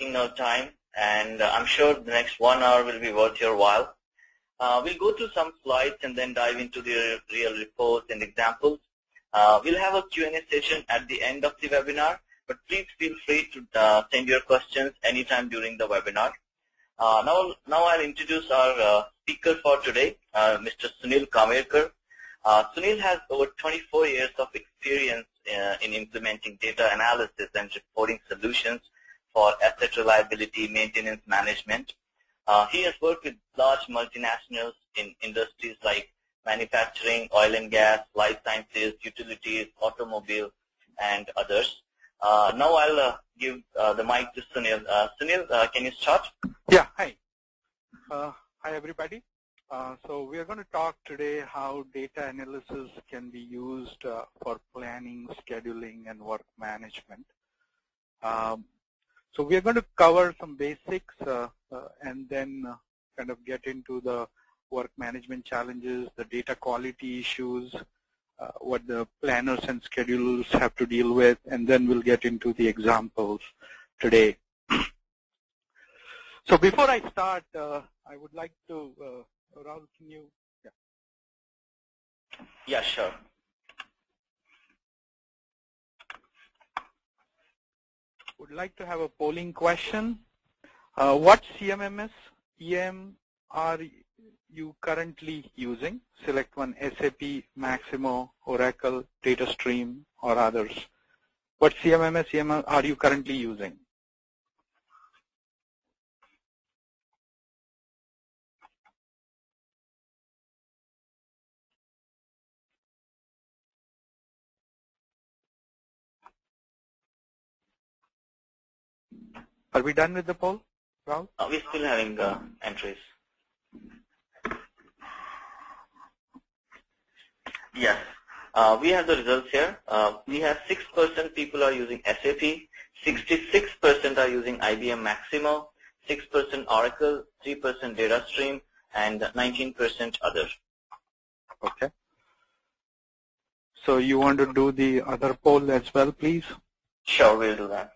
taking our time, and I'm sure the next 1 hour will be worth your while. We'll go through some slides and then dive into the real reports and examples. We'll have a Q&A session at the end of the webinar, but please feel free to send your questions anytime during the webinar. Now I'll introduce our speaker for today, Mr. Sunil Kamerkar. Sunil has over 24 years of experience in implementing data analysis and reporting solutions for asset reliability maintenance management. He has worked with large multinationals in industries like manufacturing, oil and gas, life sciences, utilities, automobile, and others. Now I'll give the mic to Sunil. Sunil, can you start? Yeah, hi. Hi, everybody. So we are going to talk today how data analysis can be used for planning, scheduling, and work management. So we are going to cover some basics and then kind of get into the work management challenges, the data quality issues, what the planners and schedulers have to deal with, and then we'll get into the examples today. So before I start, I would like to, Rahul, can you? Yeah. Yeah, sure. Would like to have a polling question. What CMMS, EM are you currently using? Select one: SAP, Maximo, Oracle, DataStream, or others. What CMMS, EM are you currently using? Are we done with the poll, Rahul? We're still having entries. Yes, we have the results here. We have 6% people are using SAP, 66% are using IBM Maximo, 6% Oracle, 3% DataStream, and 19% other. Okay. So you want to do the other poll as well, please? Sure, we'll do that.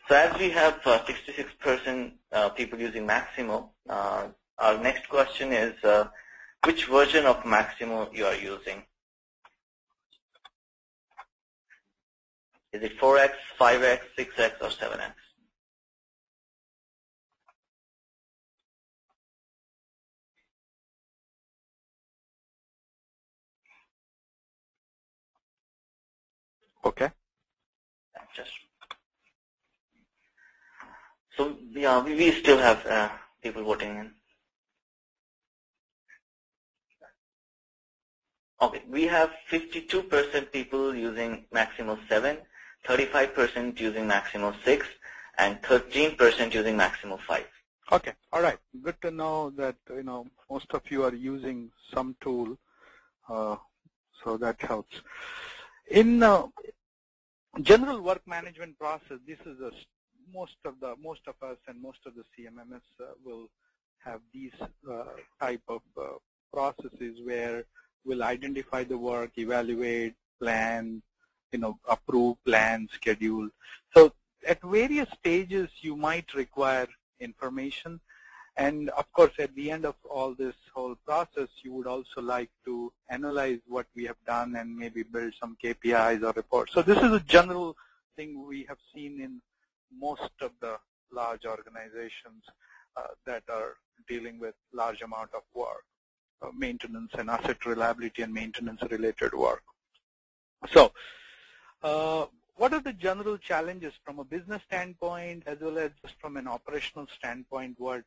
So as we have 66% people using Maximo, our next question is which version of Maximo you are using? Is it 4X, 5X, 6X, or 7X? Okay. Just so yeah, we still have people voting in. Okay, we have 52% people using Maximo 7, 35% using Maximo 6, and 13% using Maximo 5. Okay, all right. Good to know that most of you are using some tool, so that helps. In general work management process, this is most of us and most of the CMMS will have these type of processes where we'll identify the work, evaluate, plan, approve, plan, schedule. So at various stages you might require information, and of course at the end of all this whole process you would also like to analyze what we have done and maybe build some KPIs or reports. So this is a general thing we have seen in most of the large organizations that are dealing with large amount of work, maintenance and asset reliability and maintenance related work. So what are the general challenges from a business standpoint as well as just from an operational standpoint, what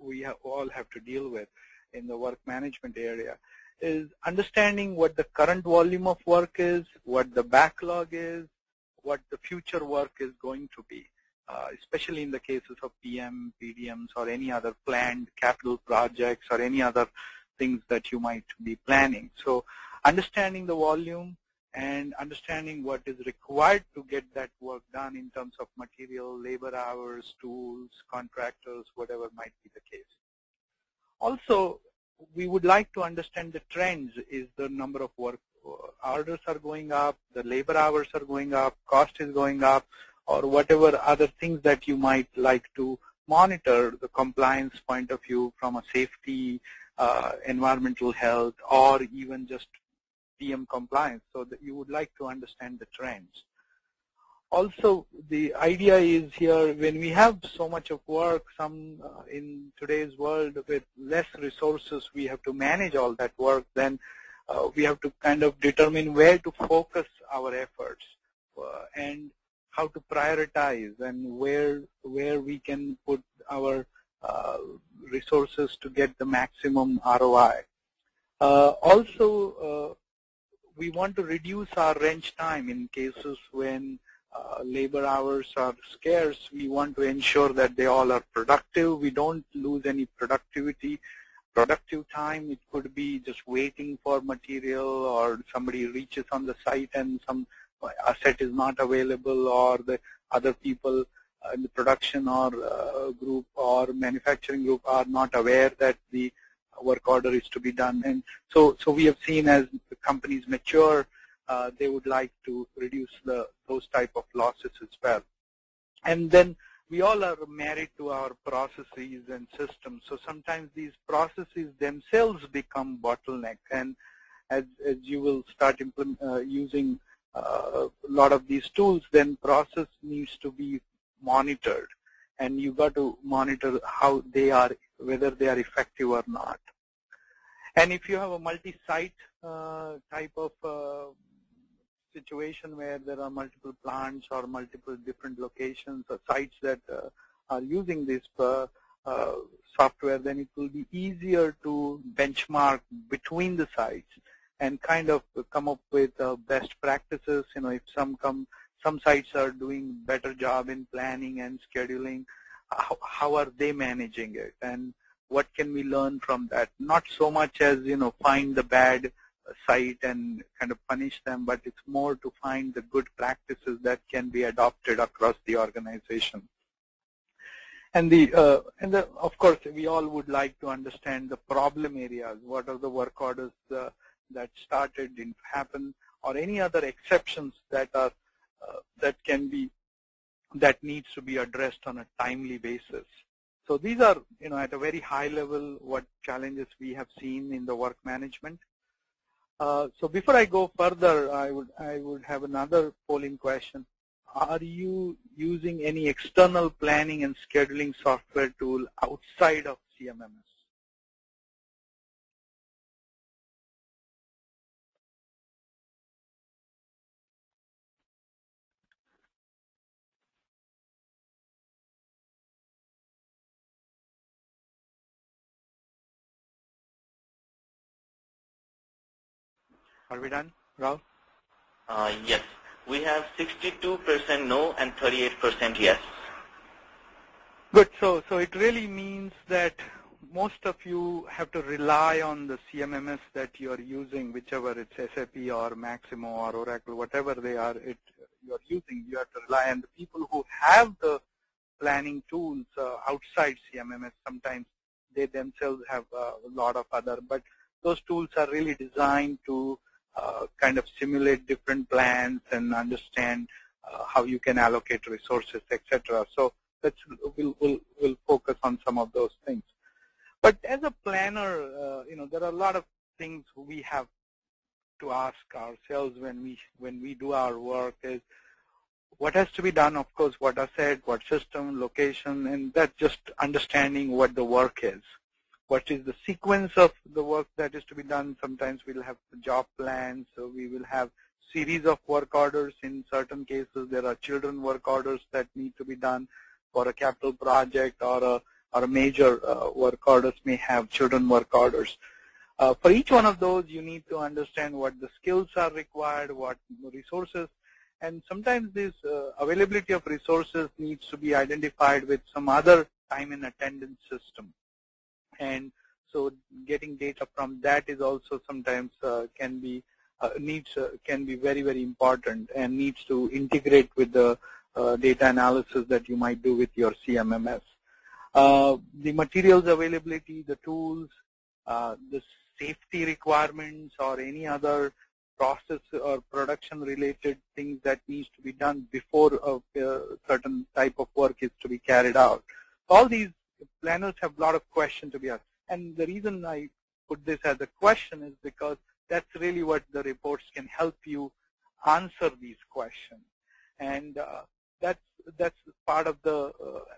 we all have to deal with in the work management area is understanding what the current volume of work is, what the backlog is, what the future work is going to be, especially in the cases of PM, PDMs, or any other planned capital projects or any other things that you might be planning. So understanding the volume and understanding what is required to get that work done in terms of material, labor hours, tools, contractors, whatever might be the case. Also, we would like to understand the trends. Is the number of work orders are going up, the labor hours are going up, cost is going up, or whatever other things that you might like to monitor the compliance point of view from a safety, environmental health, or even just PM compliance, so that you would like to understand the trends. Also, the idea is here, when we have so much of work, in today's world with less resources, we have to manage all that work, then we have to kind of determine where to focus our efforts and how to prioritize, and where we can put our resources to get the maximum ROI. Also, we want to reduce our wrench time in cases when labor hours are scarce. We want to ensure that they all are productive. We don't lose any productive time. It could be just waiting for material, or somebody reaches on the site and some asset is not available, or the other people in the production or group or manufacturing group are not aware that the work order is to be done. And so we have seen, as the companies mature, they would like to reduce those type of losses as well. And then we all are married to our processes and systems, so sometimes these processes themselves become bottleneck. And as you will start using a lot of these tools, then process needs to be monitored, and you got to monitor how they are, whether they are effective or not. And if you have a multi-site type of situation where there are multiple plants or multiple different locations or sites that are using this software, then it will be easier to benchmark between the sites and kind of come up with best practices. You know, if some sites are doing better job in planning and scheduling, how are they managing it, and what can we learn from that? Not so much as, you know, find the bad site and kind of punish them, but it's more to find the good practices that can be adopted across the organization. And of course, we all would like to understand the problem areas. What are the work orders that started, didn't happen, or any other exceptions that are that needs to be addressed on a timely basis. So these are, you know, at a very high level, what challenges we have seen in the work management. So before I go further, I would have another polling question. Are you using any external planning and scheduling software tool outside of CMMS? Are we done, Rao? Yes. We have 62% no and 38% yes. Good. So it really means that most of you have to rely on the CMMS that you are using, whichever it's SAP or Maximo or Oracle, whatever they are, you are using. You have to rely on the people who have the planning tools outside CMMS. Sometimes they themselves have a lot of other, but those tools are really designed to kind of simulate different plans and understand how you can allocate resources, etc. So we'll focus on some of those things. But as a planner, you know, there are a lot of things we have to ask ourselves when we do our work. Is what has to be done, of course, what asset, what system, location, and that's just understanding what the work is. What is the sequence of the work that is to be done? Sometimes we'll have job plans, so we will have series of work orders. In certain cases, there are children work orders that need to be done for a capital project, or a major work orders may have children work orders. For each one of those, you need to understand what the skills are required, what resources, and sometimes this availability of resources needs to be identified with some other time and attendance system. And so getting data from that is also sometimes can be can be very, very important and needs to integrate with the data analysis that you might do with your CMMS. The materials availability, the tools, the safety requirements, or any other process or production related things that needs to be done before a certain type of work is to be carried out. All these planners have a lot of questions to be asked. And the reason I put this as a question is because that's really what the reports can help you answer these questions. And that's part of the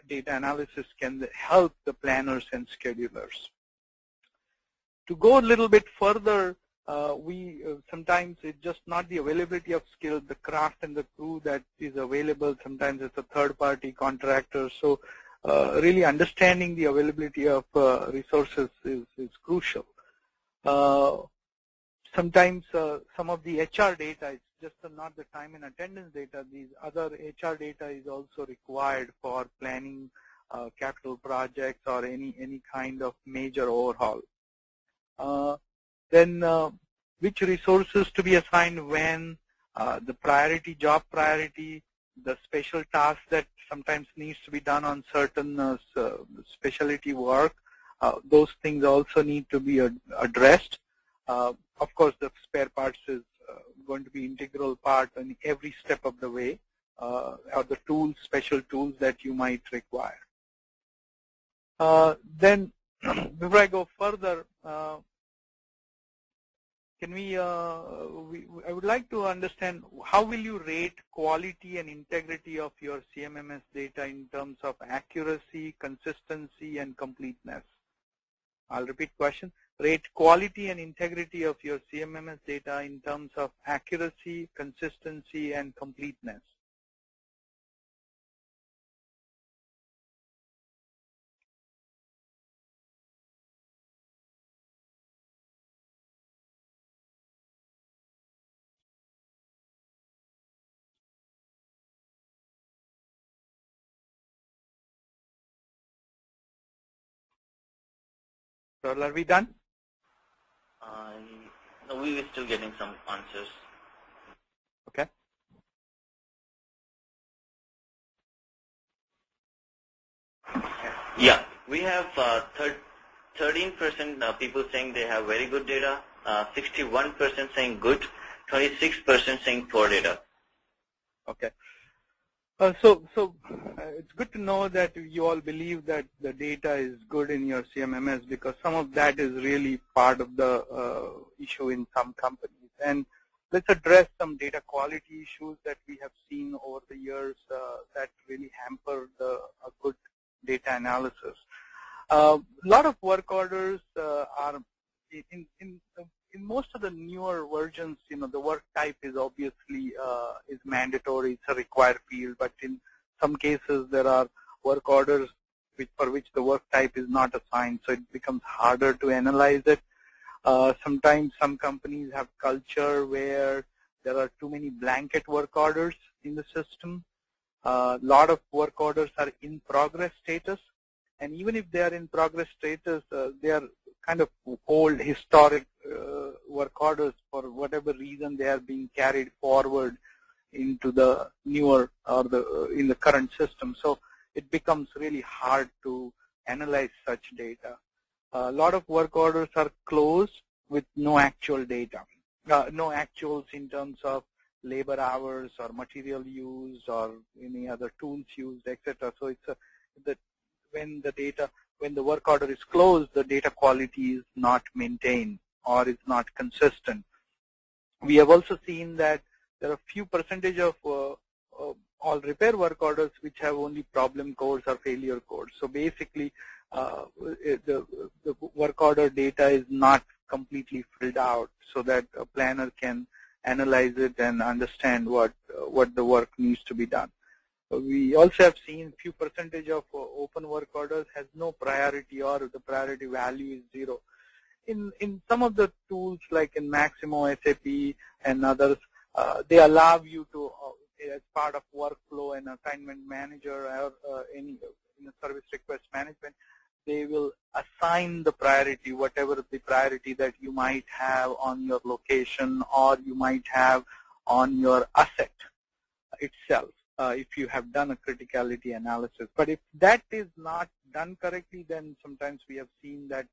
data analysis can help the planners and schedulers. To go a little bit further, sometimes it's just not the availability of skills, the craft and the crew that is available. Sometimes it's a third-party contractor. So really understanding the availability of resources is crucial. Sometimes some of the HR data is just not the time and attendance data. These other HR data is also required for planning capital projects or any kind of major overhaul. Then which resources to be assigned when, the priority, job priority, the special tasks that sometimes needs to be done on certain specialty work, those things also need to be addressed. Of course, the spare parts is going to be integral part in every step of the way, or the tools, special tools that you might require. Then, before I go further, I would like to understand how will you rate quality and integrity of your CMMS data in terms of accuracy, consistency, and completeness? I'll repeat question. Rate quality and integrity of your CMMS data in terms of accuracy, consistency, and completeness. So are we done? No, we are still getting some answers. Okay. Yeah, we have 13% people saying they have very good data, 61% saying good, 26% saying poor data. Okay. So it's good to know that you all believe that the data is good in your CMMS, because some of that is really part of the issue in some companies. And let's address some data quality issues that we have seen over the years that really hamper a good data analysis. A lot of work orders are in most of the newer versions, the work type is obviously is mandatory, it's a required field, but in some cases there are work orders for which the work type is not assigned, so it becomes harder to analyze it. Sometimes some companies have culture where there are too many blanket work orders in the system. A lot of work orders are in progress status, and even if they are in progress status, they are kind of old historic work orders. For whatever reason, they are being carried forward into the newer or in the current system. So it becomes really hard to analyze such data. A lot of work orders are closed with no actual data, no actuals in terms of labor hours or material used or any other tools used, etc. So it's when the work order is closed, the data quality is not maintained or is not consistent. We have also seen that there are few percentage of all repair work orders which have only problem codes or failure codes. So basically, the work order data is not completely filled out so that a planner can analyze it and understand what the work needs to be done. We also have seen few percentage of open work orders has no priority or the priority value is 0. In some of the tools like in Maximo, SAP, and others, they allow you to, as part of workflow and assignment manager or any service request management, they will assign the priority, whatever the priority that you might have on your location or you might have on your asset itself, if you have done a criticality analysis. But if that is not done correctly, then sometimes we have seen that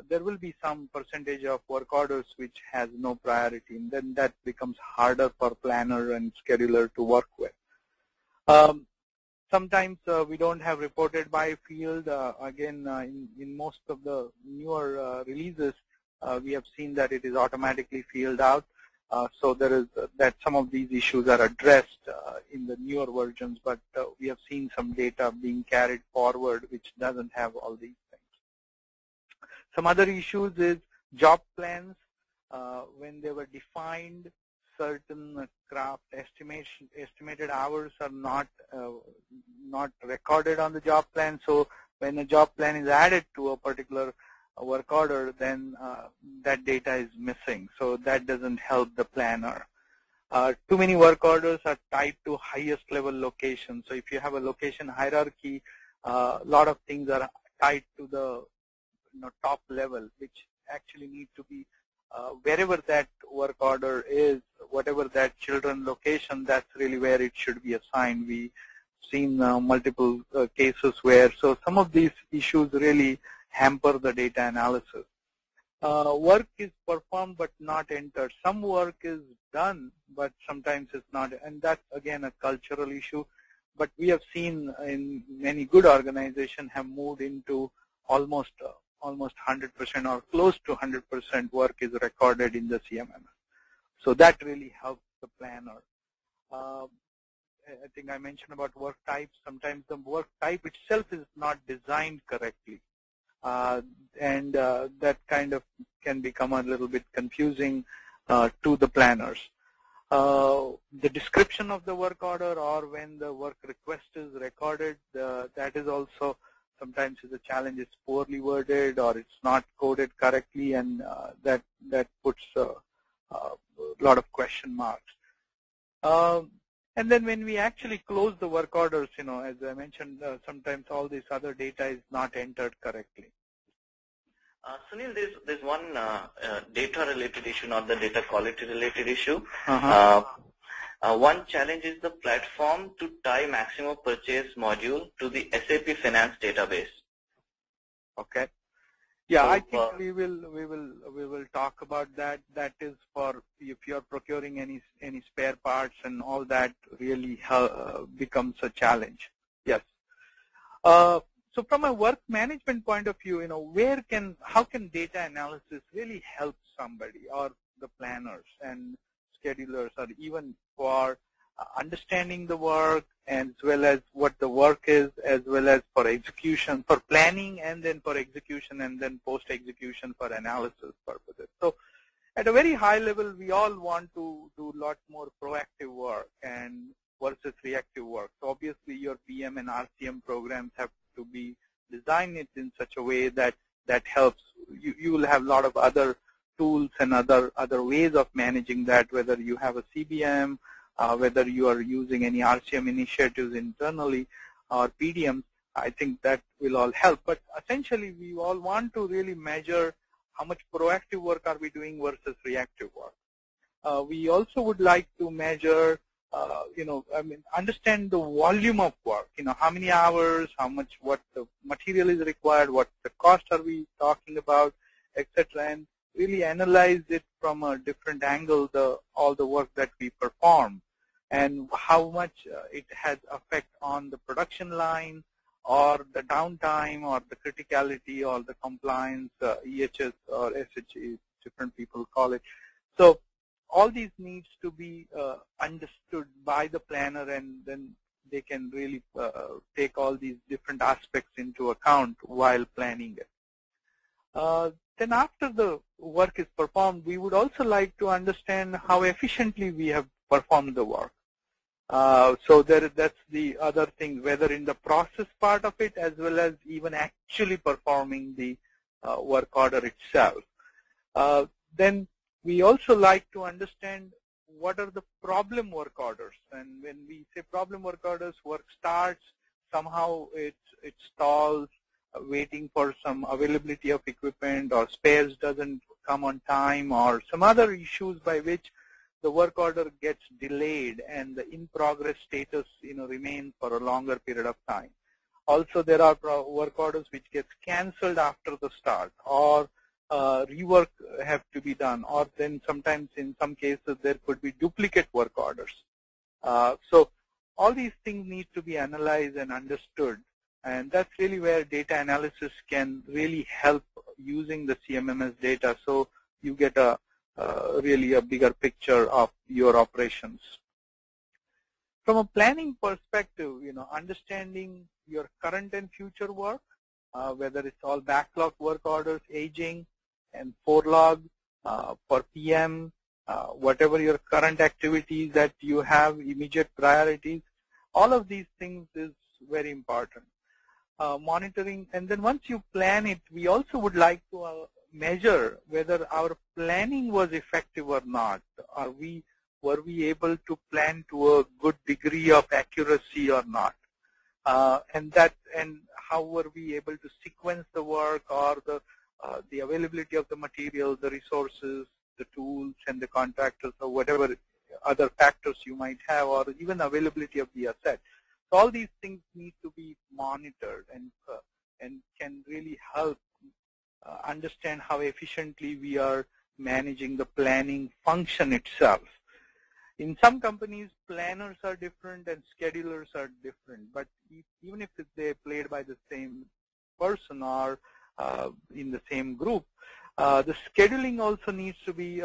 there will be some percentage of work orders which has no priority, and then that becomes harder for planner and scheduler to work with. Sometimes we don't have reported by field. Again, in most of the newer releases, we have seen that it is automatically filled out. So there is that some of these issues are addressed in the newer versions, but we have seen some data being carried forward which doesn't have all these things. Some other issues is job plans. When they were defined, certain craft estimated hours are not recorded on the job plan. So when a job plan is added to a particular work order, then that data is missing. So that doesn't help the planner. Too many work orders are tied to highest level location. So if you have a location hierarchy, a lot of things are tied to the top level, which actually need to be wherever that work order is, whatever that children location, that's really where it should be assigned. We've seen multiple cases where, so some of these issues really hamper the data analysis. Work is performed but not entered. Some work is done, but sometimes it's not, and that's again a cultural issue. But we have seen in many good organizations have moved into almost 100% or close to 100% work is recorded in the CMMS. So that really helps the planner. I think I mentioned about work types. Sometimes the work type itself is not designed correctly. And that kind of can become a little bit confusing to the planners. The description of the work order or when the work request is recorded, that is also sometimes is a challenge. It's poorly worded or it's not coded correctly, and that puts a lot of question marks. And then when we actually close the work orders, as I mentioned, sometimes all this other data is not entered correctly. Sunil, there's one data-related issue, not the data quality-related issue. One challenge is the platform to tie Maximo purchase module to the SAP Finance database. Okay. Yeah, so, I think we will talk about that. That is for if you are procuring any spare parts and all that really becomes a challenge. Yes. So from a work management point of view, how can data analysis really help somebody or the planners and schedulers, or even for understanding the work as well as what the work is, as well as for execution, for planning, and then for execution, and then post-execution for analysis purposes. So at a very high level, we all want to do a lot more proactive work and versus reactive work. So obviously your PM and RCM programs have to be designed it in such a way that helps. You will have a lot of other tools and other ways of managing that, whether you have a CBM, whether you are using any RCM initiatives internally or PDMs. I think that will all help. But essentially, we all want to really measure how much proactive work are we doing versus reactive work. We also would like to measure, understand the volume of work. How many hours, what the material is required, what the cost are we talking about, etc. And really analyze it from a different angle, all the work that we perform, and how much it has effect on the production line or the downtime or the criticality or the compliance, EHS or SHE, different people call it. So all these needs to be understood by the planner, and then they can really take all these different aspects into account while planning it. Then after the work is performed, we would also like to understand how efficiently we have performed the work. So that's the other thing, whether in the process part of it as well as even actually performing the work order itself. Then we also like to understand what are the problem work orders. And when we say problem work orders, work starts, somehow it stalls, waiting for some availability of equipment, or spares doesn't come on time, or some other issues by which the work order gets delayed and the in-progress status remains for a longer period of time. Also, there are work orders which gets cancelled after the start, or rework have to be done, or then sometimes in some cases there could be duplicate work orders. So all these things need to be analyzed and understood, and that's really where data analysis can really help using the CMMS data, so you get really a bigger picture of your operations. From a planning perspective, understanding your current and future work, whether it's all backlog work orders, aging, and forelog for PM, whatever your current activities that you have, immediate priorities, all of these things is very important. Monitoring, and then once you plan it, we also would like to measure whether our planning was effective or not. Were we able to plan to a good degree of accuracy or not? And how were we able to sequence the work, or the availability of the materials, the resources, the tools, and the contractors, or whatever other factors you might have, or even availability of the asset. So all these things need to be monitored and can really help understand how efficiently we are managing the planning function itself. In some companies, planners are different and schedulers are different, but even if they're played by the same person or in the same group, the scheduling also needs to be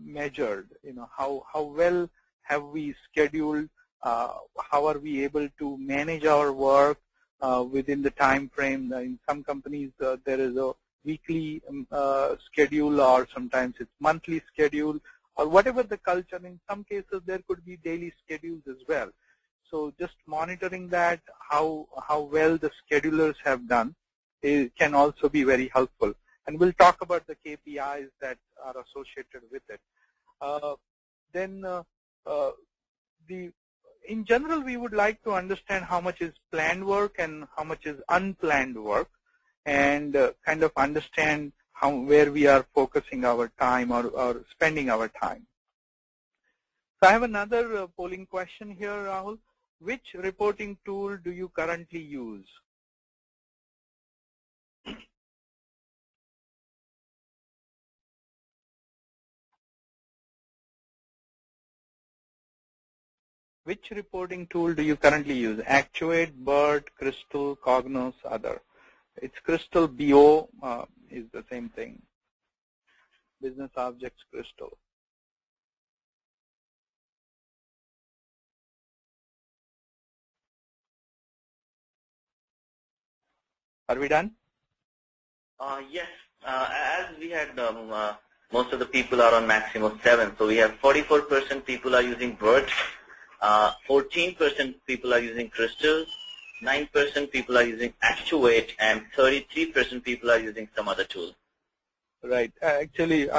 measured. How well have we scheduled? How are we able to manage our work within the time frame? In some companies, there is a weekly schedule, or sometimes it's monthly schedule, or whatever the culture. In some cases, there could be daily schedules as well. So just monitoring that, how well the schedulers have done, can also be very helpful. And we'll talk about the KPIs that are associated with it. In general, we would like to understand how much is planned work and how much is unplanned work, and kind of understand where we are focusing our time or spending our time. So I have another polling question here, Rahul. Which reporting tool do you currently use? Which reporting tool do you currently use? Actuate, BERT, Crystal, Cognos, other. It's Crystal. BO is the same thing. Business Objects Crystal. Are we done? Yes. As we had, most of the people are on Maximo 7, so we have 44% people are using BERT, 14% people are using Crystal, 9% people are using Actuate, and 33% people are using some other tool. Right. Actually,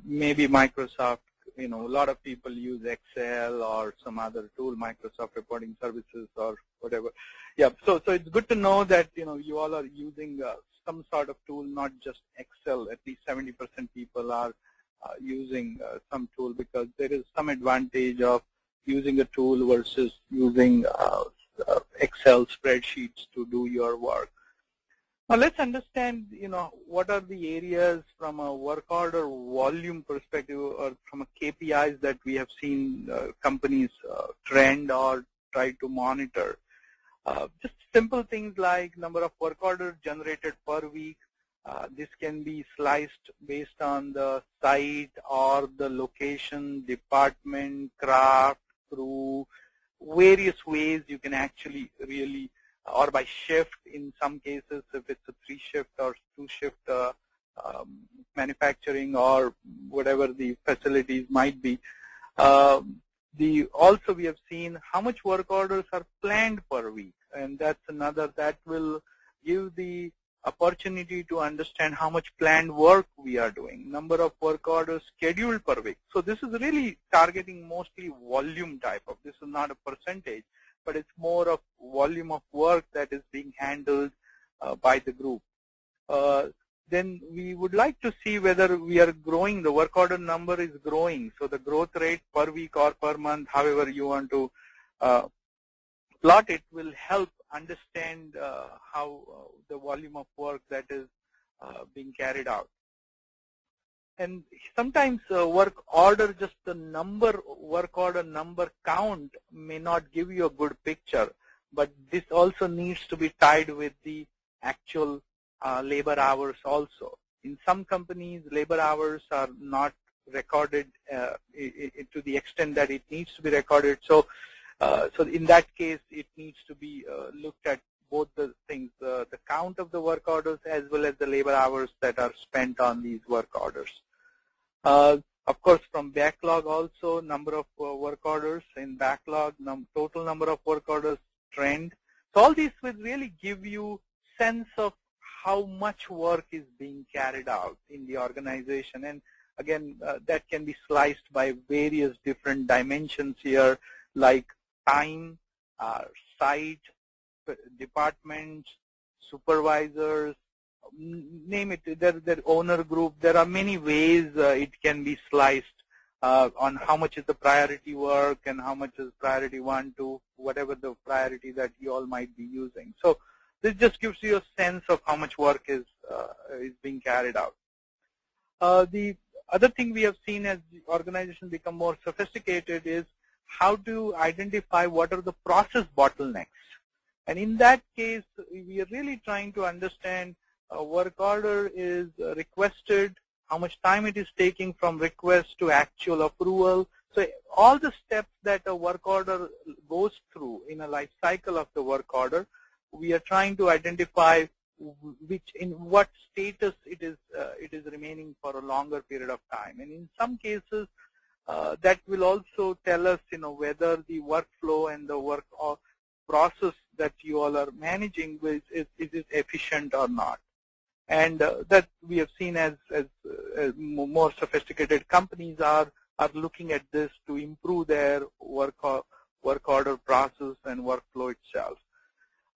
maybe Microsoft, a lot of people use Excel or some other tool, Microsoft Reporting Services or whatever. Yeah, so it's good to know that, you all are using some sort of tool, not just Excel. At least 70% people are using some tool, because there is some advantage of using a tool versus using Excel spreadsheets to do your work. Now let's understand, what are the areas from a work order volume perspective, or from a KPIs that we have seen companies trend or try to monitor. Just simple things like number of work orders generated per week. This can be sliced based on the site or the location, department, craft, crew, various ways you can actually really, or by shift in some cases, if it's a 3-shift or 2-shift manufacturing or whatever the facilities might be. Also we have seen how much work orders are planned per week, and that's another that will give the opportunity to understand how much planned work we are doing, number of work orders scheduled per week. So this is really targeting mostly volume type of, this is not a percentage, but it's more of volume of work that is being handled by the group. Then we would like to see whether we are growing, the work order number is growing. So the growth rate per week or per month, however you want to plot it, will help understand how the volume of work that is being carried out. And sometimes work order, just the number, work order number count may not give you a good picture, but this also needs to be tied with the actual labor hours also. In some companies, labor hours are not recorded to the extent that it needs to be recorded. So in that case, it needs to be looked at both the things, the count of the work orders as well as the labor hours that are spent on these work orders. Of course, from backlog also, number of work orders in backlog, total number of work orders trend. So all these will really give you sense of how much work is being carried out in the organization. And again, that can be sliced by various different dimensions here, like time, site, departments, supervisors, name it, their owner group. There are many ways it can be sliced on how much is the priority work and how much is priority 1, 2, whatever the priority that you all might be using. So this just gives you a sense of how much work is being carried out. The other thing we have seen as the organization become more sophisticated is how to identify what are the process bottlenecks. And in that case, we are really trying to understand a work order is requested, how much time it is taking from request to actual approval. So all the steps that a work order goes through in a life cycle of the work order, we are trying to identify in what status it is remaining for a longer period of time. And in some cases, that will also tell us, whether the workflow and the work process that you all are managing is it efficient or not. And that we have seen as more sophisticated companies are looking at this to improve their work order process and workflow itself.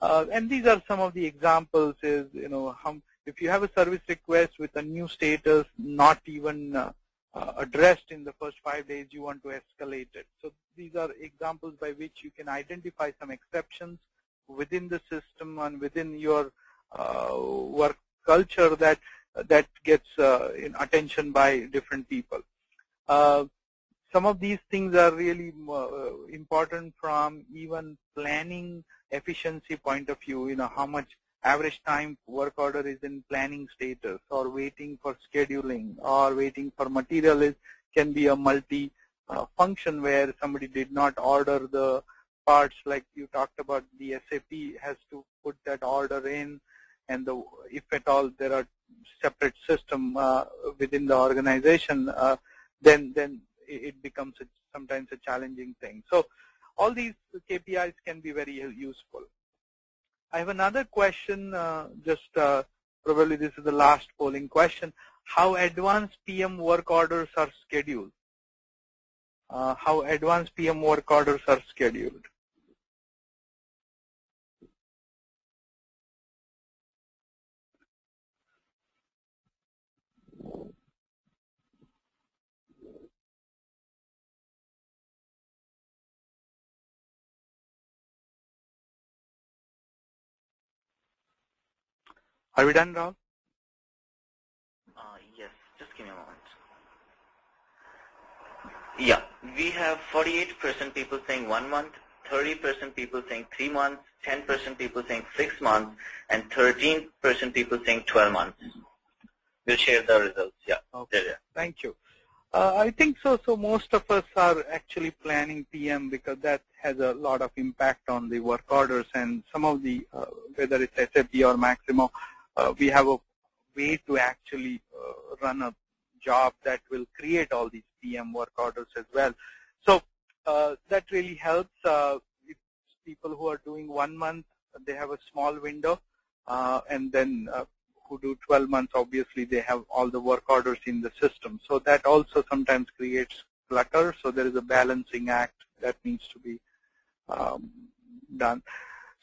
And these are some of the examples is, if you have a service request with a new status not even addressed in the first 5 days, you want to escalate it. So these are examples by which you can identify some exceptions within the system and within your work culture that gets in attention by different people. Some of these things are really important from even planning efficiency point of view, how much average time work order is in planning status or waiting for scheduling or waiting for material can be a multi-function where somebody did not order the parts like you talked about. The SAP has to put that order in, and if at all there are separate system within the organization, then it becomes sometimes a challenging thing. So all these KPIs can be very useful. I have another question, probably this is the last polling question. How advanced PM work orders are scheduled? How advanced PM work orders are scheduled? Are we done, Rahul? Yes, just give me a moment. Yeah, we have 48% people saying 1 month, 30% people saying 3 months, 10% people saying 6 months, and 13% people saying 12 months. We'll share the results. Yeah. Okay. Yeah. Thank you. I think so. So most of us are actually planning PM because that has a lot of impact on the work orders, and some of the, whether it's SAP or Maximo, we have a way to actually run a job that will create all these PM work orders as well. So that really helps. If people who are doing 1 month, they have a small window, and then who do 12 months, obviously they have all the work orders in the system. So that also sometimes creates clutter. So there is a balancing act that needs to be done.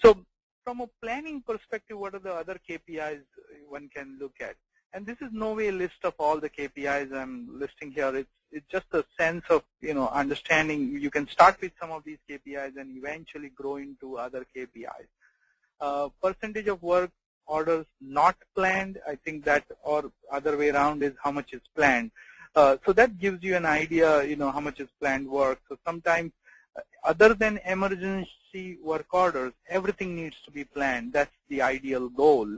So from a planning perspective, what are the other KPIs one can look at? And this is no way a list of all the KPIs I'm listing here. It's just a sense of, understanding. You can start with some of these KPIs and eventually grow into other KPIs. Percentage of work orders not planned, I think that, or other way around, is how much is planned. So that gives you an idea, how much is planned work. So sometimes, other than emergency work orders, everything needs to be planned. That's the ideal goal.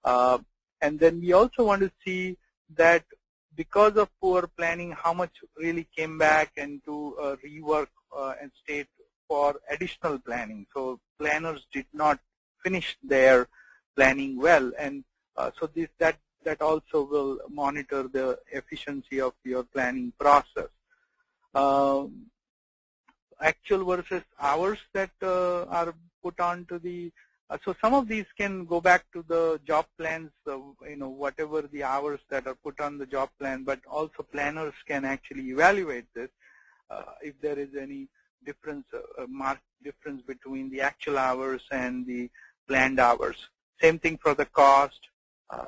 And then we also want to see that because of poor planning, how much really came back into rework and state for additional planning. So planners did not finish their planning well, and so that also will monitor the efficiency of your planning process. Actual versus hours that are put onto the so some of these can go back to the job plans, whatever the hours that are put on the job plan, but also planners can actually evaluate this if there is any difference, marked difference between the actual hours and the planned hours. Same thing for the cost.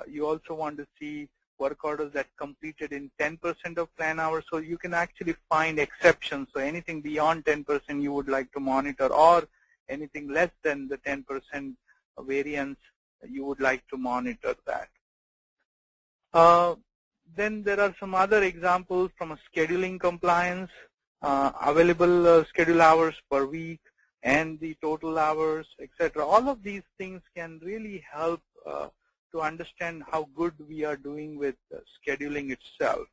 You also want to see work orders that completed in 10% of plan hours, so you can actually find exceptions. So anything beyond 10% you would like to monitor, or anything less than the 10% variance, you would like to monitor that. Then there are some other examples from a scheduling compliance, available schedule hours per week, and the total hours, etc. All of these things can really help to understand how good we are doing with scheduling itself.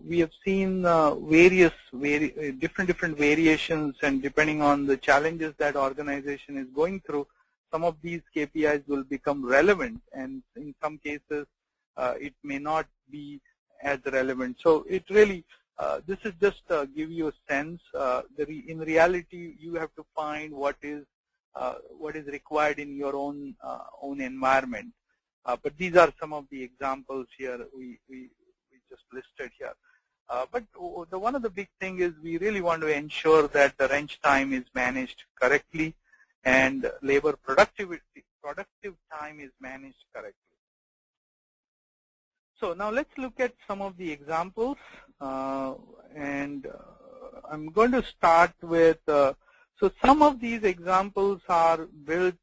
We have seen different variations, and depending on the challenges that organization is going through, some of these KPIs will become relevant, and in some cases it may not be as relevant. So it really, this is just give you a sense. In reality, you have to find what is required in your own environment. But these are some of the examples here we just listed here. But one of the big thing is we really want to ensure that the wrench time is managed correctly and labor productive time is managed correctly. So now let's look at some of the examples, and I'm going to start with, so some of these examples are built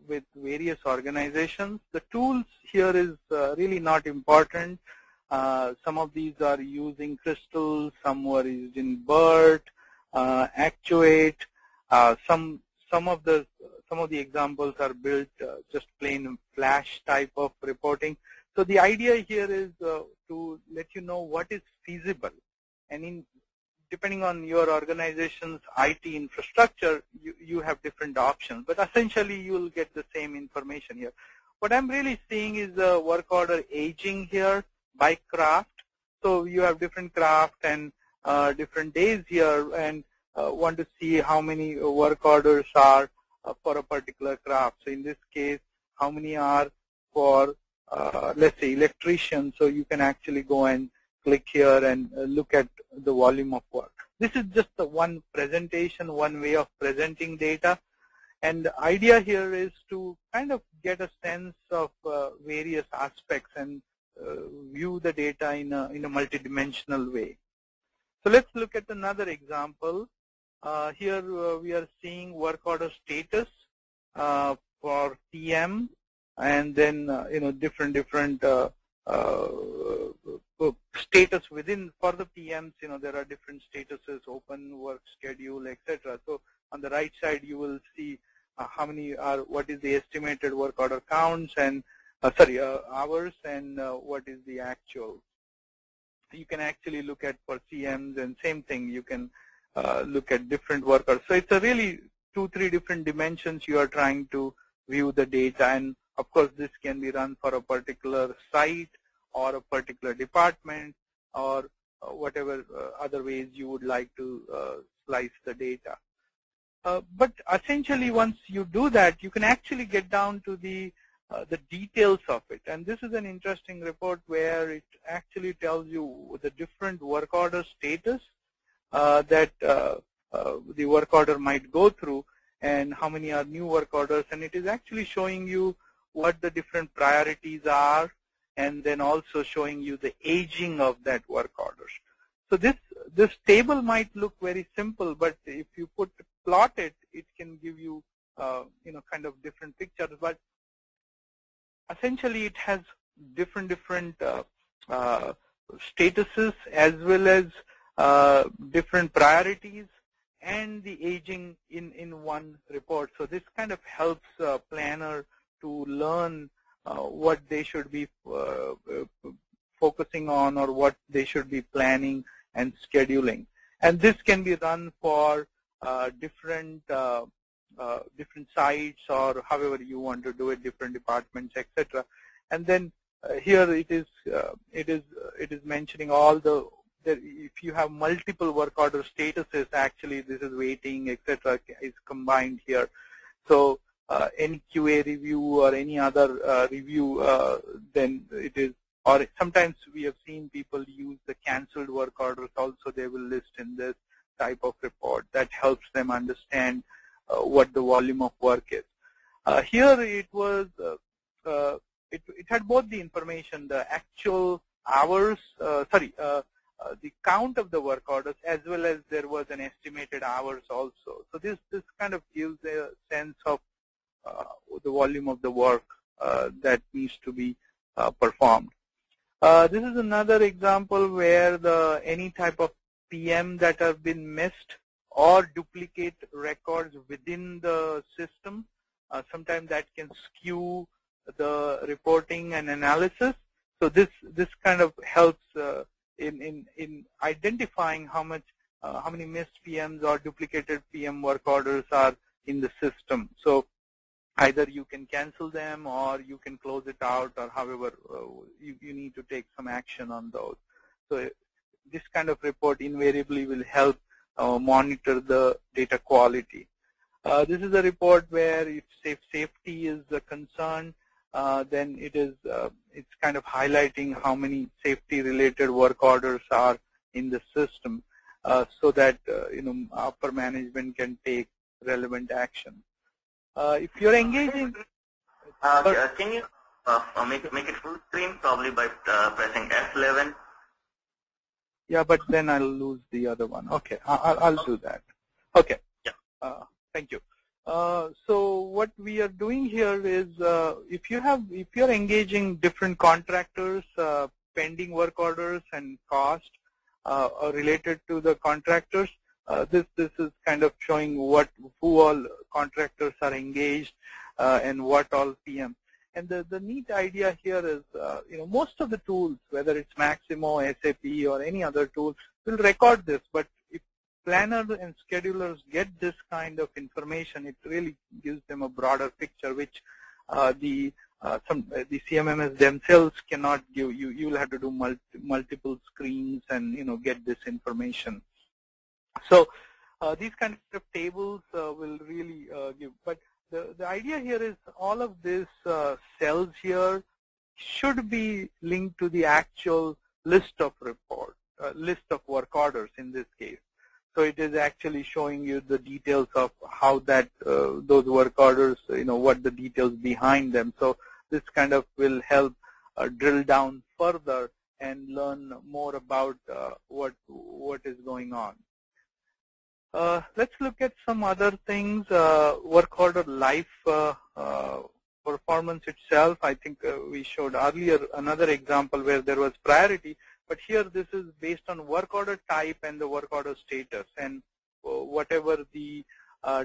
with various organizations. The tools here is really not important. Some of these are using Crystal, some were used in BERT, Actuate. Some of the examples are built just plain Flash type of reporting. So the idea here is to let you know what is feasible, and depending on your organization's IT infrastructure, you have different options, but essentially you will get the same information here. What I'm really seeing is work order aging here by craft. So you have different craft and different days here, and want to see how many work orders are for a particular craft. So in this case, how many are for, let's say, electrician. So you can actually go and click here and look at the volume of work. This is just the one presentation, one way of presenting data. And the idea here is to kind of get a sense of various aspects and view the data in a multidimensional way. So let's look at another example. Here we are seeing work order status for PM, and then different status within for the PMs. There are different statuses: open, work schedule, etc. So on the right side, you will see how many are, what is the estimated work order counts, and hours, and what is the actual. You can actually look at for CMs, and same thing, you can look at different workers. So it's a really 2-3 different dimensions you are trying to view the data, and of course this can be run for a particular site or a particular department, or whatever other ways you would like to slice the data. But essentially, once you do that, you can actually get down to the details of it. And this is an interesting report where it actually tells you the different work order status that the work order might go through. and how many are new work orders, and it is actually showing you what the different priorities are, and then also showing you the aging of that work orders. So this table might look very simple, but if you plot it, it can give you kind of different pictures. But essentially, it has different statuses as well as different priorities and the aging in one report. So this kind of helps a planner to learn what they should be focusing on, or what they should be planning and scheduling. And this can be run for different sites, or however you want to do it, different departments, etc. And then here it is mentioning all if you have multiple work order statuses, actually this is waiting, etc. is combined here. So any QA review or any other review, then it is. Or sometimes we have seen people use the canceled work orders also. They will list in this type of report. That helps them understand what the volume of work is. Here it was, it had both the information, the actual hours, the count of the work orders, as well as there was an estimated hours also. So this kind of gives a sense of the volume of the work that needs to be performed. This is another example where any type of PM that have been missed or duplicate records within the system, sometimes that can skew the reporting and analysis. So this kind of helps in identifying how many missed PMs or duplicated PM work orders are in the system. So either you can cancel them, or you can close it out, or however you need to take some action on those. So this kind of report invariably will help monitor the data quality. This is a report where if safety is a concern, then it's kind of highlighting how many safety-related work orders are in the system, so that upper management can take relevant action. If you're engaging, can you make it full screen, probably by pressing F11? Yeah, but then I'll lose the other one. Okay, I'll do that. Okay. Yeah. Thank you. So what we are doing here is, if you're engaging different contractors, pending work orders and cost related to the contractors, this is kind of showing who all contractors are engaged and what all PM. And the neat idea here is, most of the tools, whether it's Maximo, SAP, or any other tool, will record this. But if planners and schedulers get this kind of information, it really gives them a broader picture, which the CMMS themselves cannot give. You'll have to do multiple screens and get this information. So these kind of tables will really give. But the idea here is all of these cells here should be linked to the actual list of work orders in this case. So it is actually showing you the details of how those work orders, what the details behind them. So this kind of will help drill down further and learn more about what is going on. Let's look at some other things. Work order life performance itself. I think we showed earlier another example where there was priority, but here this is based on work order type and the work order status, and whatever the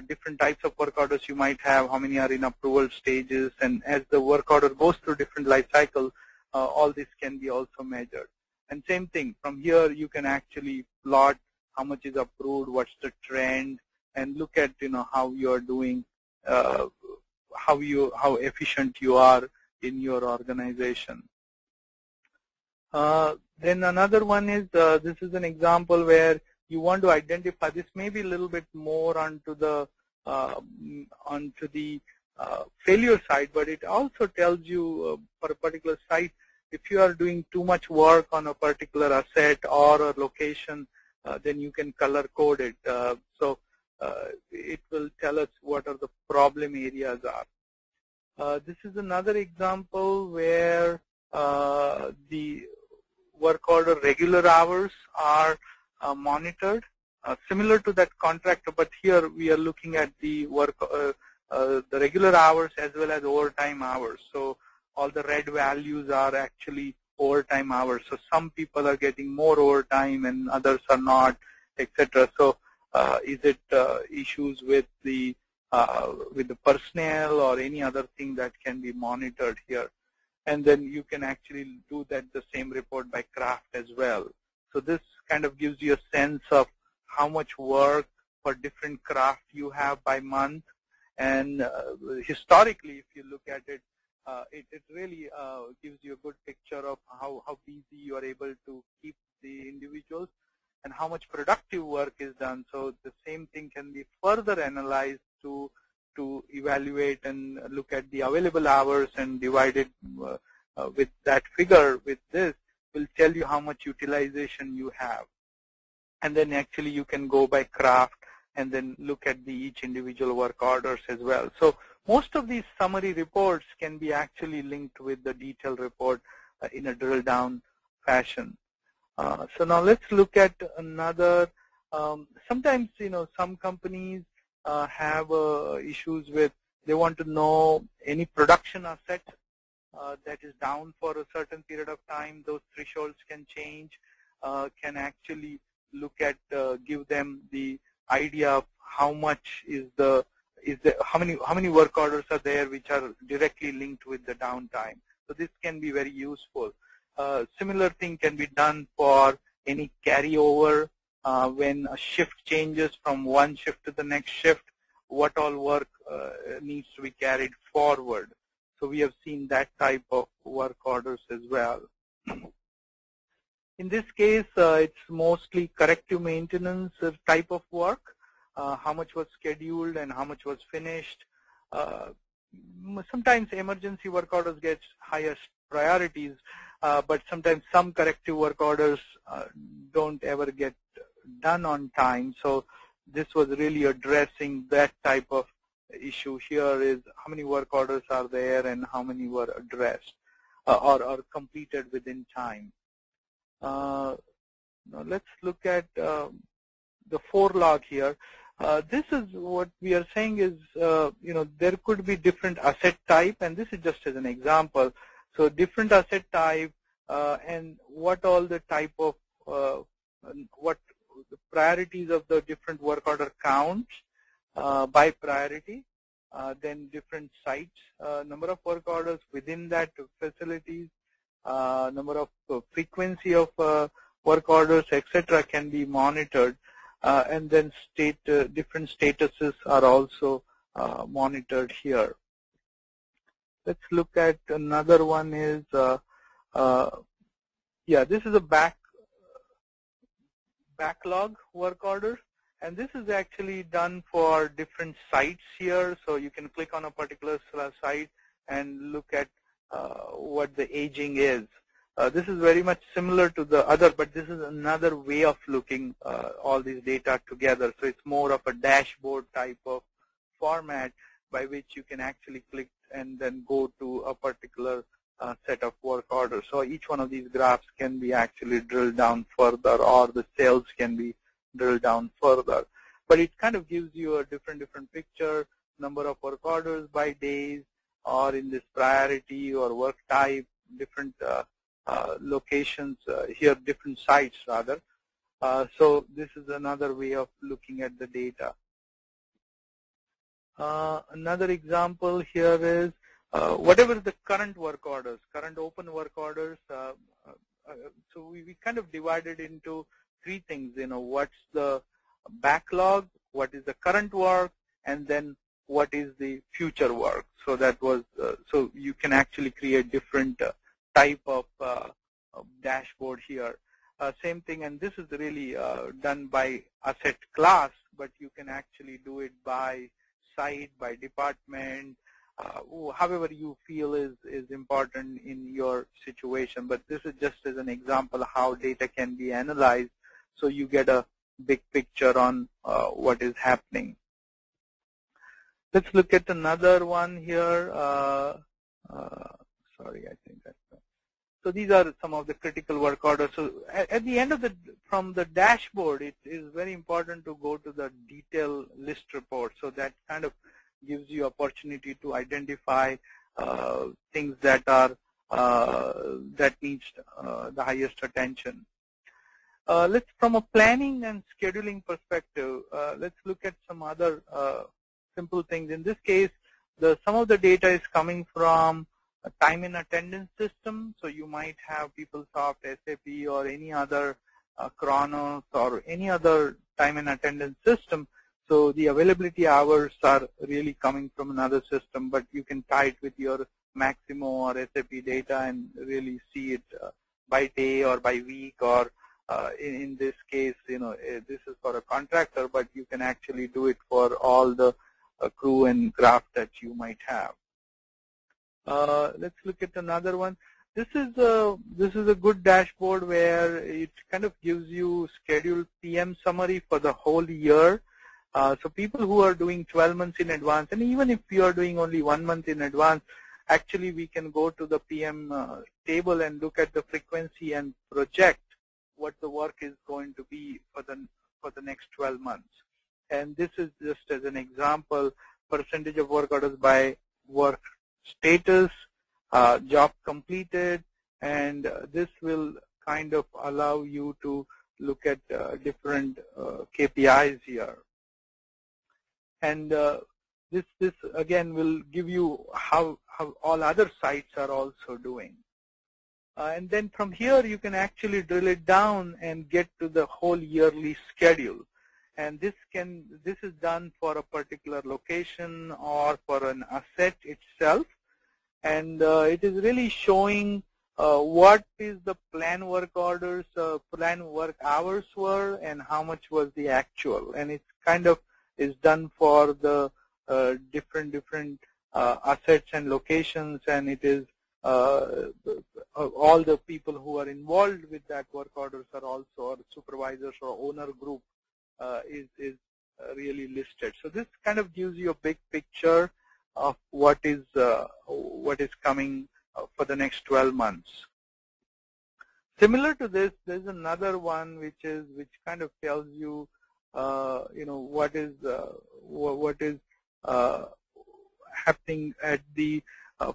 different types of work orders you might have, how many are in approval stages, and as the work order goes through different life cycles, all this can be also measured. And same thing, from here you can actually plot how much is approved, what's the trend, and look at how you are doing, how efficient you are in your organization. Then another one is, this is an example where you want to identify. This may be a little bit more onto the failure side, but it also tells you for a particular site, if you are doing too much work on a particular asset or a location, then you can color code it. So it will tell us what are the problem areas are. This is another example where the work order regular hours are monitored, similar to that contractor, but here we are looking at the the regular hours as well as overtime hours. So all the red values are actually overtime hours. So some people are getting more overtime and others are not, etc. So is it issues with the personnel or any other thing that can be monitored here? And then you can actually do that the same report by craft as well. So this kind of gives you a sense of how much work for different craft you have by month. And historically, if you look at it, it really gives you a good picture of how busy you are able to keep the individuals and how much productive work is done. So the same thing can be further analyzed to evaluate and look at the available hours and divide it with that figure. With this will tell you how much utilization you have. And then actually you can go by craft and then look at each individual work orders as well. So most of these summary reports can be actually linked with the detailed report in a drill down fashion. So now let's look at another. Sometimes, some companies have issues with, they want to know any production asset that is down for a certain period of time. Those thresholds can change, can actually look at, give them the idea of how much how many work orders are there which are directly linked with the downtime. So this can be very useful. Similar thing can be done for any carryover when a shift changes from one shift to the next shift, what all work needs to be carried forward. So we have seen that type of work orders as well. In this case, it's mostly corrective maintenance type of work, how much was scheduled and how much was finished. Sometimes emergency work orders get highest priorities, but sometimes some corrective work orders don't ever get done on time. So this was really addressing that type of issue. Here is how many work orders are there and how many were addressed or completed within time. Now let's look at the 4 log here. This is what we are saying is, there could be different asset type, and this is just as an example. So different asset type and what all the type of, what the priorities of the different work order counts by priority, then different sites, number of work orders within that facilities, number of frequency of work orders, etc. can be monitored. And then different statuses are also monitored here. Let's look at another one is, this is a backlog work orders, and this is actually done for different sites here. So you can click on a particular site and look at what the aging is. This is very much similar to the other, but this is another way of looking all these data together. So it's more of a dashboard type of format by which you can actually click and then go to a particular set of work orders. So each one of these graphs can be actually drilled down further, or the cells can be drilled down further. But it kind of gives you a different picture, number of work orders by days, or in this priority or work type, different locations here, different sites rather. So this is another way of looking at the data. Another example here is whatever the current work orders, current open work orders. So we kind of divided into 3 things. What's the backlog, what is the current work, and then what is the future work. So that was so you can actually create different type of dashboard here. Same thing, and this is really done by asset class, but you can actually do it by site, by department, however you feel is important in your situation. But this is just as an example how data can be analyzed, so you get a big picture on what is happening. Let's look at another one here. Sorry, I think that's. So these are some of the critical work orders. So at the end of from the dashboard, it is very important to go to the detail list report. So that kind of gives you opportunity to identify things that are that needs the highest attention. From a planning and scheduling perspective, let's look at some other simple things. In this case, some of the data is coming from a time and attendance system. So you might have PeopleSoft, SAP, or any other Kronos or any other time and attendance system. So the availability hours are really coming from another system, but you can tie it with your Maximo or SAP data and really see it by day or by week, or in this case, this is for a contractor, but you can actually do it for all the crew and craft that you might have. Let's look at another one. This is a good dashboard where it kind of gives you scheduled PM summary for the whole year. So people who are doing 12 months in advance, and even if you are doing only 1 month in advance, actually we can go to the PM table and look at the frequency and project what the work is going to be for the next 12 months. And this is just as an example, percentage of work orders by work status, job completed, and this will kind of allow you to look at different KPIs here. And this again will give you how all other sites are also doing. And then from here you can actually drill it down and get to the whole yearly schedule. And this is done for a particular location or for an asset itself. And it is really showing what is the plan work orders, plan work hours were, and how much was the actual. And it kind of is done for the different assets and locations, and it is all the people who are involved with that work orders are also, or supervisors or owner group is really listed. So this kind of gives you a big picture of what is coming for the next 12 months. Similar to this, there's another one which kind of tells you what is happening at the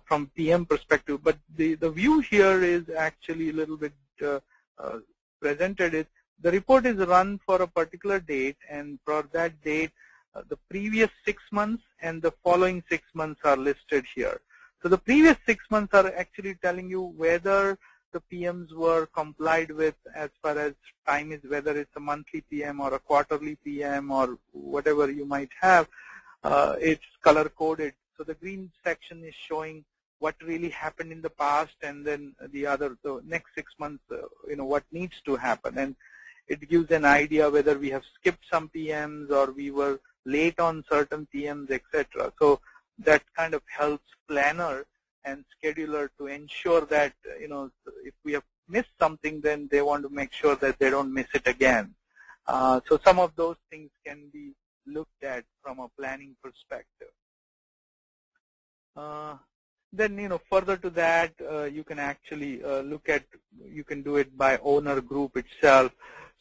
from PM perspective. But the view here is actually a little bit presented. The report is run for a particular date, and for that date, the previous 6 months and the following 6 months are listed here. So the previous 6 months are actually telling you whether the PMs were complied with as far as time is, whether it's a monthly PM or a quarterly PM or whatever you might have. It's color coded. So the green section is showing what really happened in the past, and then the next 6 months, what needs to happen. And it gives an idea whether we have skipped some PMs or we were late on certain PMs, etc. So that kind of helps planner and scheduler to ensure that, if we have missed something, then they want to make sure that they don't miss it again. So some of those things can be looked at from a planning perspective. Then, further to that, you can actually you can do it by owner group itself.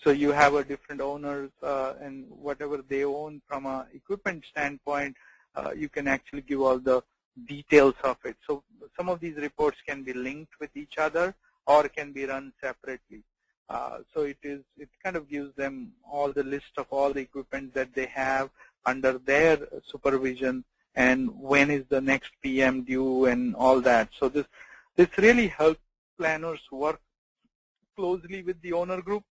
So you have a different owners and whatever they own from a equipment standpoint, you can actually give all the details of it. So some of these reports can be linked with each other or can be run separately. So it kind of gives them all the list of all the equipment that they have under their supervision, and when is the next PM due and all that. So this really helps planners work closely with the owner group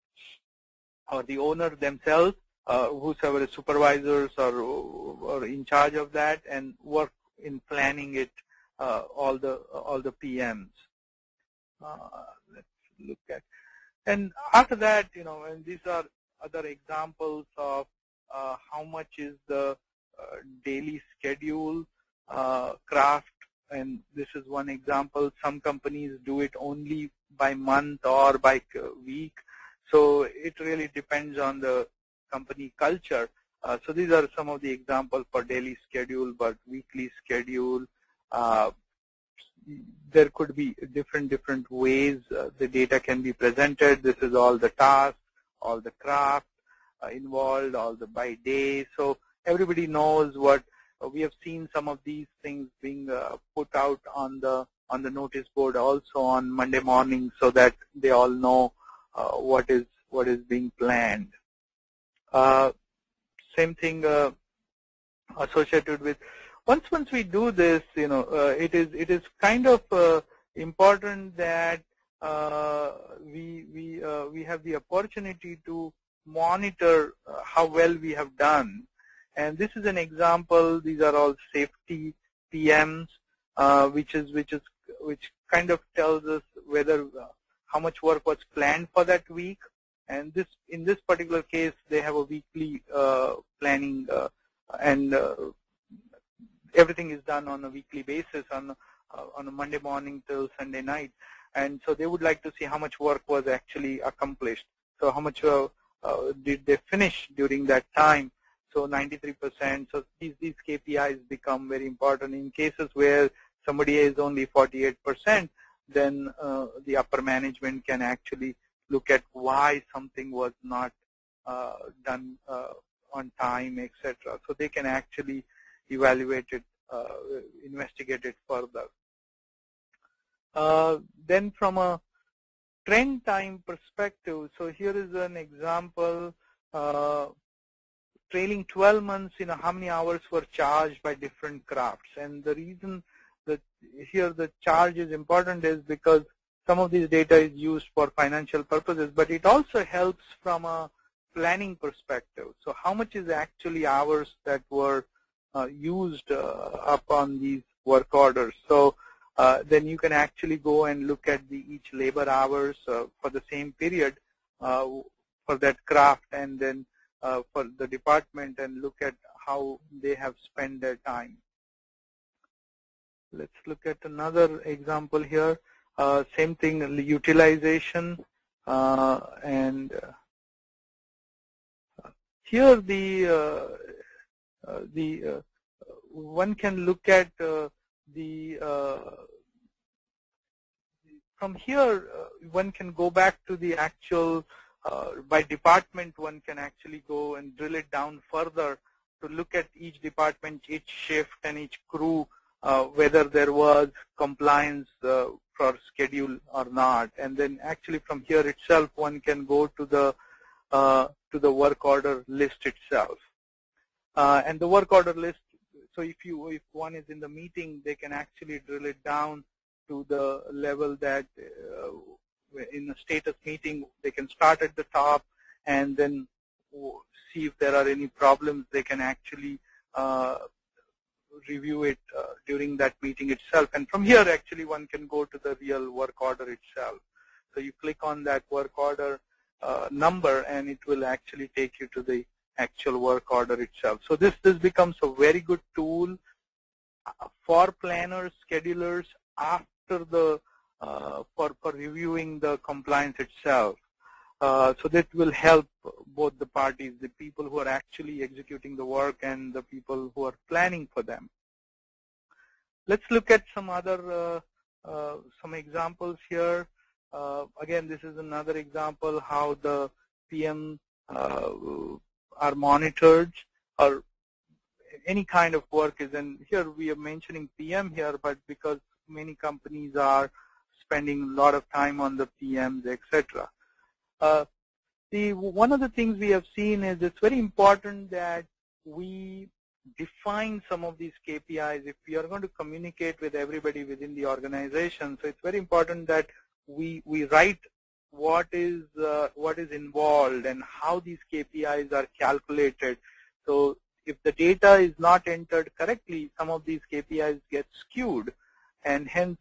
or the owner themselves, whosoever is supervisors or in charge of that, and work in planning it, all the PMs. Let's look at, and after that, and these are other examples of how much is the daily schedule craft, and this is one example. Some companies do it only by month or by week. So it really depends on the company culture. So these are some of the examples for daily schedule, but weekly schedule. There could be different ways the data can be presented. This is all the tasks, all the craft involved, all the by day. So everybody knows what we have seen. Some of these things being put out on the notice board also on Monday morning, so that they all know what is being planned. Same thing associated with once we do this, it is kind of important that we have the opportunity to monitor how well we have done. And this is an example. These are all safety PMs, which kind of tells us whether how much work was planned for that week. And in this particular case, they have a weekly planning, and everything is done on a weekly basis on a Monday morning till Sunday night. And so they would like to see how much work was actually accomplished. So how much did they finish during that time? So 93%. So these KPIs become very important. In cases where somebody is only 48%, then the upper management can actually look at why something was not done on time, etc. So they can actually evaluate it, investigate it further. Then from a trend time perspective, so here is an example, trailing 12 months, how many hours were charged by different crafts. And the reason that here the charge is important is because some of these data is used for financial purposes, but it also helps from a planning perspective. So how much is actually hours that were used upon these work orders. So then you can actually go and look at each labor hours for the same period for that craft, and then for the department, and look at how they have spent their time. Let's look at another example here. Same thing, utilization, and here the one can look at from here one can go back to the actual by department. One can actually go and drill it down further to look at each department, each shift, and each crew, whether there was compliance for schedule or not. And then actually from here itself one can go to the work order list itself. And the work order list, so if one is in the meeting, they can actually drill it down to the level that in a status meeting they can start at the top and then see if there are any problems. They can actually review it during that meeting itself. And from here actually one can go to the real work order itself. So you click on that work order number and it will actually take you to the actual work order itself. So this becomes a very good tool for planners, schedulers after the for reviewing the compliance itself. So that will help both the parties, the people who are actually executing the work and the people who are planning for them. Let's look at some other some examples here. Again, this is another example how the PM are monitored, or any kind of work is in here. We are mentioning PM here, but because many companies are spending a lot of time on the PMs, etc. One of the things we have seen is it's very important that we define some of these KPIs if we are going to communicate with everybody within the organization. So it's very important that we write what is involved and how these KPIs are calculated. So if the data is not entered correctly, some of these KPIs get skewed, and hence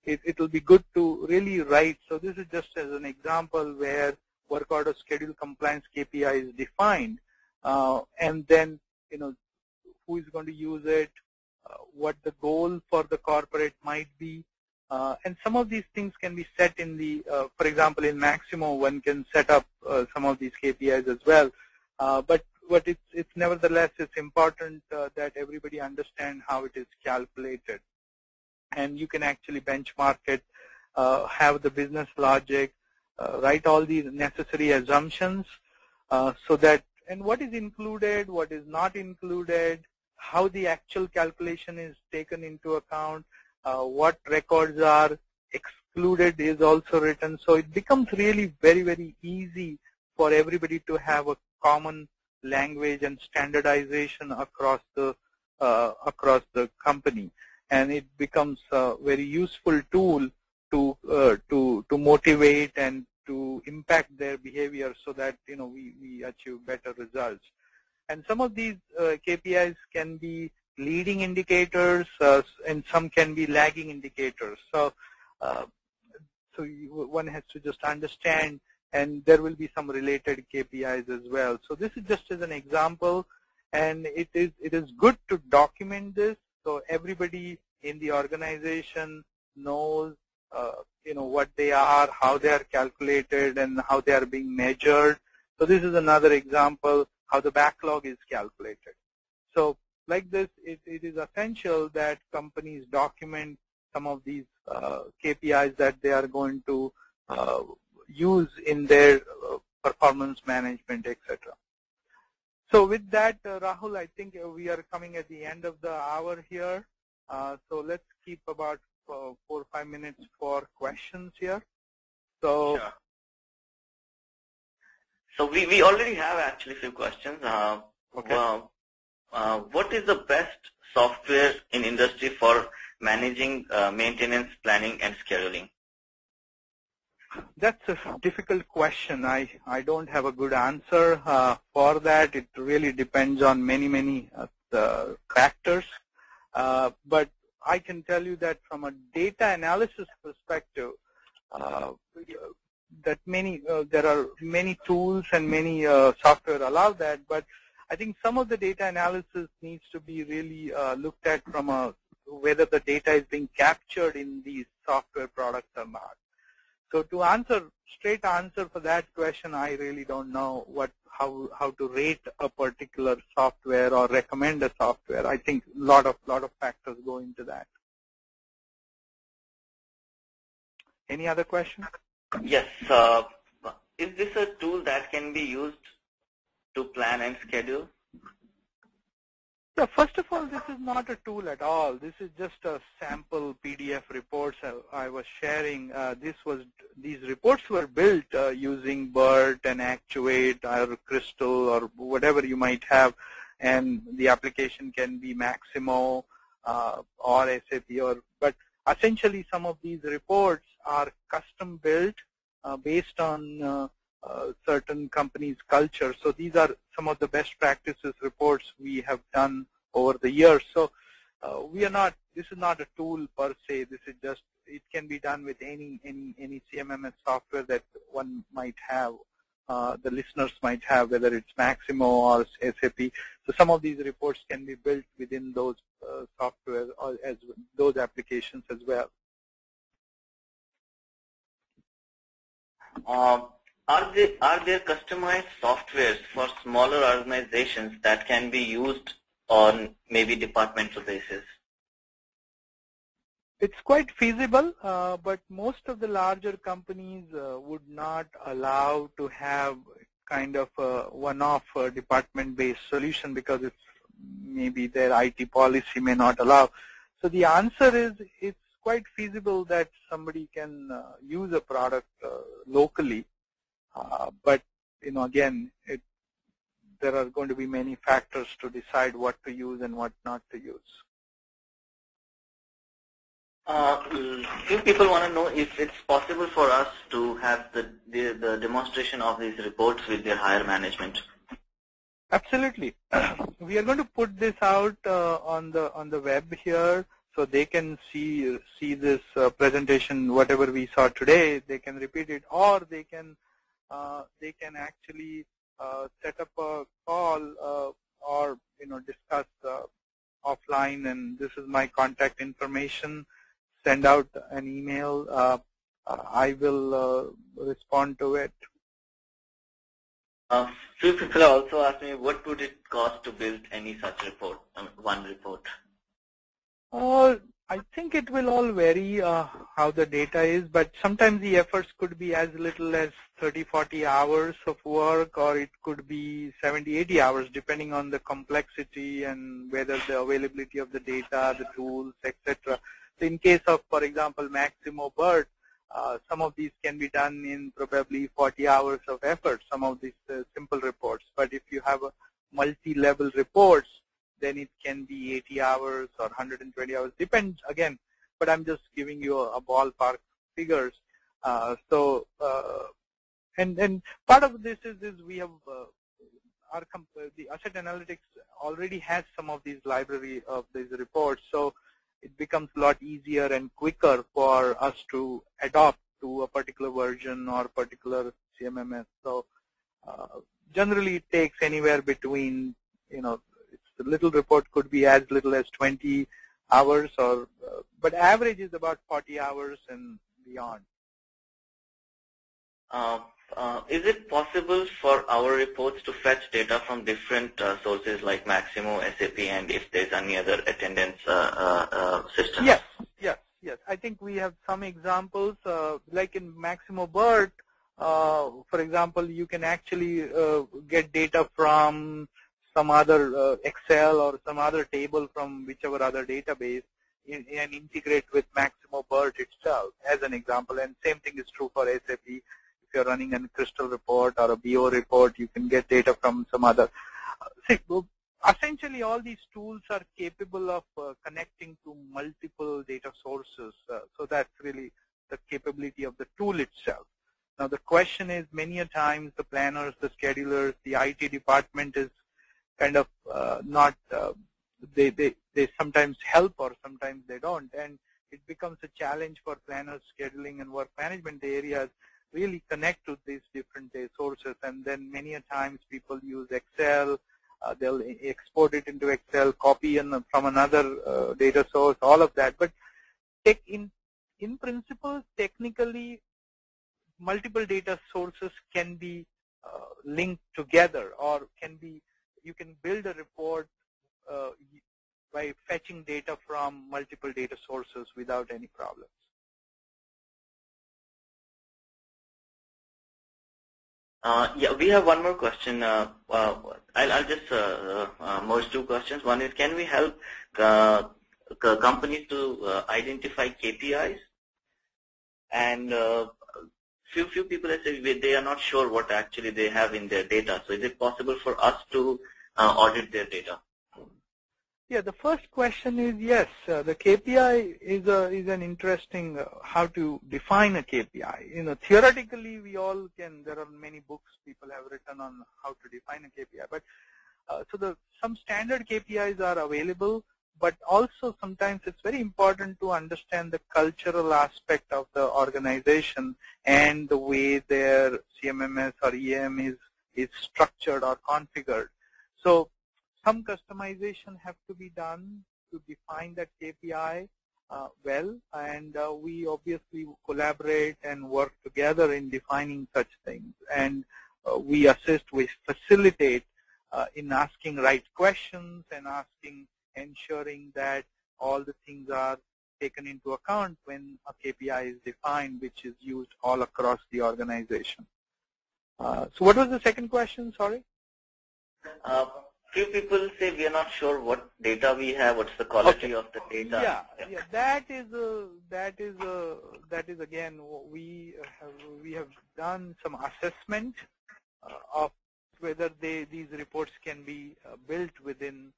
it will be good to really write. So this is just as an example where work order schedule compliance KPI is defined, and then who is going to use it, what the goal for the corporate might be, and some of these things can be set in the, for example, in Maximo, one can set up some of these KPIs as well. But it's nevertheless it's important that everybody understand how it is calculated, and you can actually benchmark it, have the business logic, write all these necessary assumptions, so that, and what is included, what is not included, how the actual calculation is taken into account, what records are excluded is also written. So it becomes really very, very easy for everybody to have a common language and standardization across the company, and it becomes a very useful tool to motivate and to impact their behavior, so that we achieve better results. And some of these KPIs can be leading indicators, and some can be lagging indicators. So one has to just understand, and there will be some related KPIs as well. So this is just as an example, and it is good to document this so everybody in the organization knows what they are, how they are calculated, and how they are being measured. So this is another example how the backlog is calculated. So like this, it is essential that companies document some of these KPIs that they are going to use in their performance management, etc. So with that, Rahul, I think we are coming at the end of the hour here. So let's keep about 4 or 5 minutes for questions here. So, sure. So we already have actually a few questions. Okay. What is the best software in industry for managing maintenance, planning, and scheduling? That's a difficult question. I don't have a good answer for that. It really depends on many factors. But I can tell you that from a data analysis perspective, that there are many tools and many software allow that. But I think some of the data analysis needs to be really looked at from whether the data is being captured in these software products or not. So to straight answer for that question, I really don't know how to rate a particular software or recommend a software. I think a lot of factors go into that. Any other questions? Yes. Is this a tool that can be used to plan and schedule? So first of all, this is not a tool at all. This is just a sample PDF reports I was sharing. These reports were built using BERT and Actuate or Crystal or whatever you might have, and the application can be Maximo or SAP. But essentially, some of these reports are custom built based on certain companies' culture. So these are some of the best practices reports we have done over the years. So this is not a tool per se. This is just, it can be done with any CMMS software that one might have, the listeners might have, whether it's Maximo or SAP. So some of these reports can be built within those software or as those applications as well. Are there customized softwares for smaller organizations that can be used on maybe departmental basis? It's quite feasible, but most of the larger companies would not allow to have kind of a one-off department-based solution because it's maybe their IT policy may not allow. So the answer is it's quite feasible that somebody can use a product locally, but again, there are going to be many factors to decide what to use and what not to use. Few people want to know if it's possible for us to have the demonstration of these reports with their higher management. Absolutely. We are going to put this out on the web here, so they can see this presentation. Whatever we saw today, they can repeat it, or they can actually set up a call or discuss offline. And this is my contact information. Send out an email. I will respond to it. Few people also asked me what would it cost to build any such report, one report. I think it will all vary how the data is, but sometimes the efforts could be as little as 30, 40 hours of work, or it could be 70, 80 hours, depending on the complexity and whether the availability of the data, the tools, etc. So in case of, for example, Maximo BERT, some of these can be done in probably 40 hours of effort, some of these simple reports. But if you have a multi-level reports, then it can be 80 hours or 120 hours, depends again, but I'm just giving you a ballpark figures. And part of this is we have, the asset analytics already has some of these library of these reports, so it becomes a lot easier and quicker for us to adopt to a particular version or particular CMMS. So generally it takes anywhere between, the little report could be as little as 20 hours, or but average is about 40 hours and beyond. Is it possible for our reports to fetch data from different sources like Maximo, SAP, and if there's any other attendance systems? Yes. I think we have some examples, like in Maximo BERT, for example, you can actually get data from some other Excel or some other table from whichever other database and integrate with Maximo BERT itself as an example. And same thing is true for SAP. If you're running a Crystal report or a BO report, you can get data from some other. Essentially, all these tools are capable of connecting to multiple data sources. So that's really the capability of the tool itself. Now, the question is, many a times the planners, the schedulers, the IT department is kind of not, they sometimes help or sometimes they don't, and it becomes a challenge for planners, scheduling, and work management areas really connect to these different data sources. And then many a times people use Excel, they'll export it into Excel, copy from another data source, all of that. But in principle, technically, multiple data sources can be linked together, or you can build a report by fetching data from multiple data sources without any problems. Yeah, we have one more question. I'll just merge two questions. One is, can we help companies to identify KPIs? And few people have said they are not sure what actually they have in their data. So is it possible for us to audit their data? Yeah, the first question is yes. The KPI is an interesting how to define a KPI. Theoretically, we all can. There are many books people have written on how to define a KPI. But some standard KPIs are available. But also sometimes it's very important to understand the cultural aspect of the organization and the way their CMMS or EM is structured or configured. So some customization have to be done to define that KPI well, and we obviously collaborate and work together in defining such things. And we assist, we facilitate in asking right questions and ensuring that all the things are taken into account when a KPI is defined, which is used all across the organization. So what was the second question, sorry? Few people say we are not sure what data we have, what's the quality of the data. Yeah. That is again, we have done some assessment of whether these reports can be built within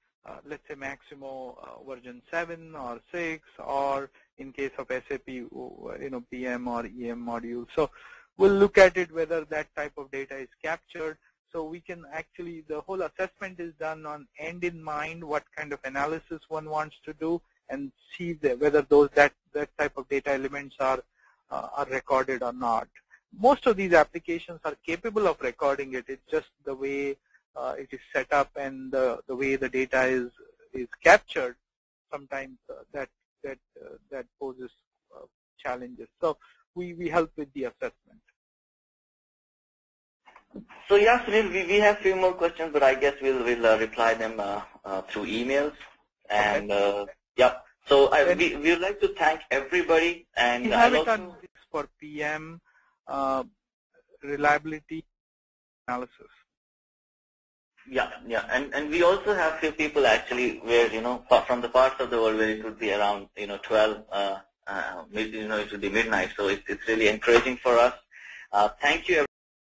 let's say Maximo version 7 or 6, or in case of SAP, PM or EM module. So we'll look at it whether that type of data is captured. So we can actually, the whole assessment is done on end in mind, what kind of analysis one wants to do, and see whether that type of data elements are recorded or not. Most of these applications are capable of recording it. It's just the way it is set up and the way the data is captured. Sometimes that poses challenges. So we help with the assessment. So yeah, Sunil, we have few more questions, but I guess we'll reply them through emails. And yeah, so we would like to thank everybody. And we haven't done this for PM reliability analysis. Yeah, and we also have few people actually where from the parts of the world where it would be around 12 it would be midnight. So it's really encouraging for us. Thank you.